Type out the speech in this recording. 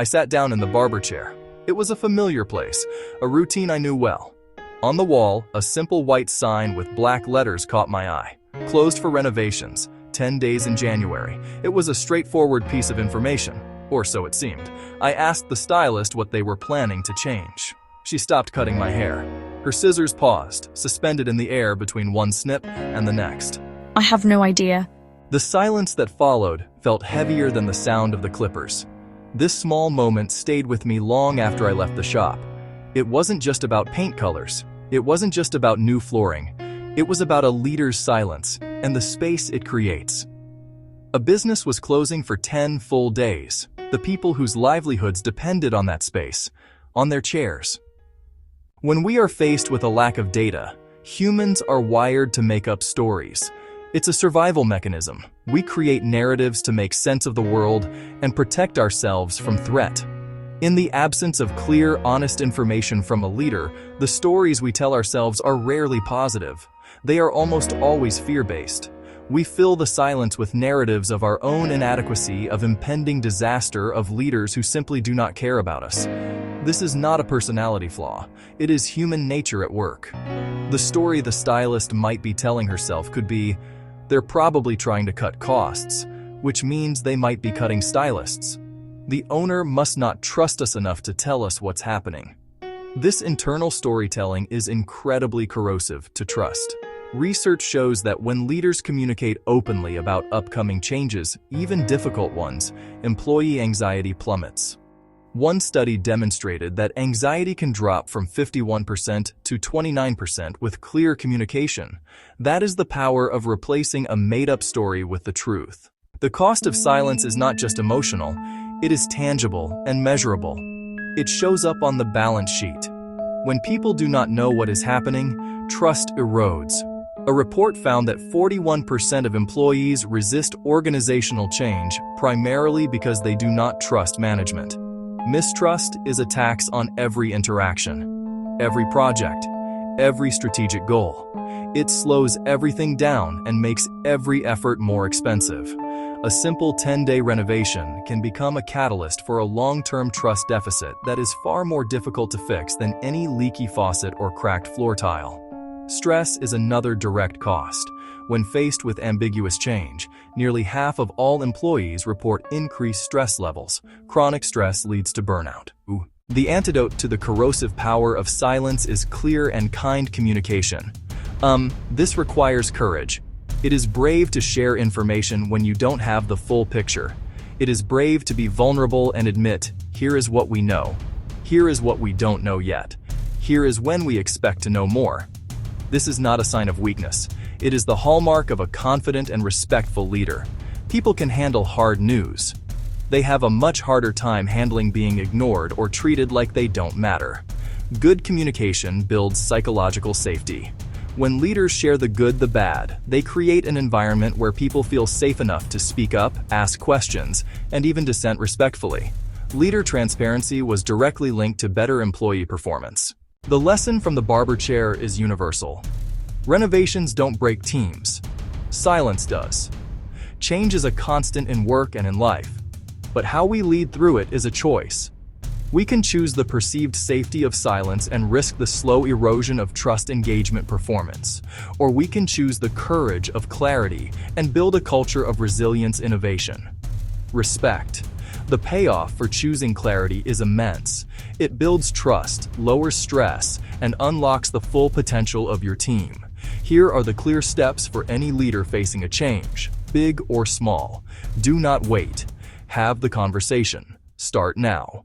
I sat down in the barber chair. It was a familiar place, a routine I knew well. On the wall, a simple white sign with black letters caught my eye. Closed for renovations, 10 days in January. It was a straightforward piece of information, or so it seemed. I asked the stylist what they were planning to change. She stopped cutting my hair. Her scissors paused, suspended in the air between one snip and the next. I have no idea. The silence that followed felt heavier than the sound of the clippers. This small moment stayed with me long after I left the shop. It wasn't just about paint colors. It wasn't just about new flooring. It was about a leader's silence and the space it creates. A business was closing for 10 full days. The people whose livelihoods depended on that space, on their chairs. When we are faced with a lack of data, humans are wired to make up stories. It's a survival mechanism. We create narratives to make sense of the world and protect ourselves from threat. In the absence of clear, honest information from a leader, the stories we tell ourselves are rarely positive. They are almost always fear-based. We fill the silence with narratives of our own inadequacy, of impending disaster, of leaders who simply do not care about us. This is not a personality flaw. It is human nature at work. The story the stylist might be telling herself could be, they're probably trying to cut costs, which means they might be cutting stylists. The owner must not trust us enough to tell us what's happening. This internal storytelling is incredibly corrosive to trust. Research shows that when leaders communicate openly about upcoming changes, even difficult ones, employee anxiety plummets. One study demonstrated that anxiety can drop from 51% to 29% with clear communication. That is the power of replacing a made-up story with the truth. The cost of silence is not just emotional, it is tangible and measurable. It shows up on the balance sheet. When people do not know what is happening, trust erodes. A report found that 41% of employees resist organizational change primarily because they do not trust management. Mistrust is a tax on every interaction, every project, every strategic goal. It slows everything down and makes every effort more expensive. A simple 10-day renovation can become a catalyst for a long-term trust deficit that is far more difficult to fix than any leaky faucet or cracked floor tile. Stress is another direct cost. When faced with ambiguous change, nearly half of all employees report increased stress levels. Chronic stress leads to burnout. The antidote to the corrosive power of silence is clear and kind communication. This requires courage. It is brave to share information when you don't have the full picture. It is brave to be vulnerable and admit, here is what we know. Here is what we don't know yet. Here is when we expect to know more. This is not a sign of weakness. It is the hallmark of a confident and respectful leader. People can handle hard news. They have a much harder time handling being ignored or treated like they don't matter. Good communication builds psychological safety. When leaders share the good, the bad, they create an environment where people feel safe enough to speak up, ask questions, and even dissent respectfully. Leader transparency was directly linked to better employee performance. The lesson from the barber chair is universal. Renovations don't break teams. Silence does. Change is a constant in work and in life. But how we lead through it is a choice. We can choose the perceived safety of silence and risk the slow erosion of trust engagement performance. Or we can choose the courage of clarity and build a culture of resilience innovation. Respect. The payoff for choosing clarity is immense. It builds trust, lowers stress, and unlocks the full potential of your team. Here are the clear steps for any leader facing a change, big or small. Do not wait. Have the conversation. Start now.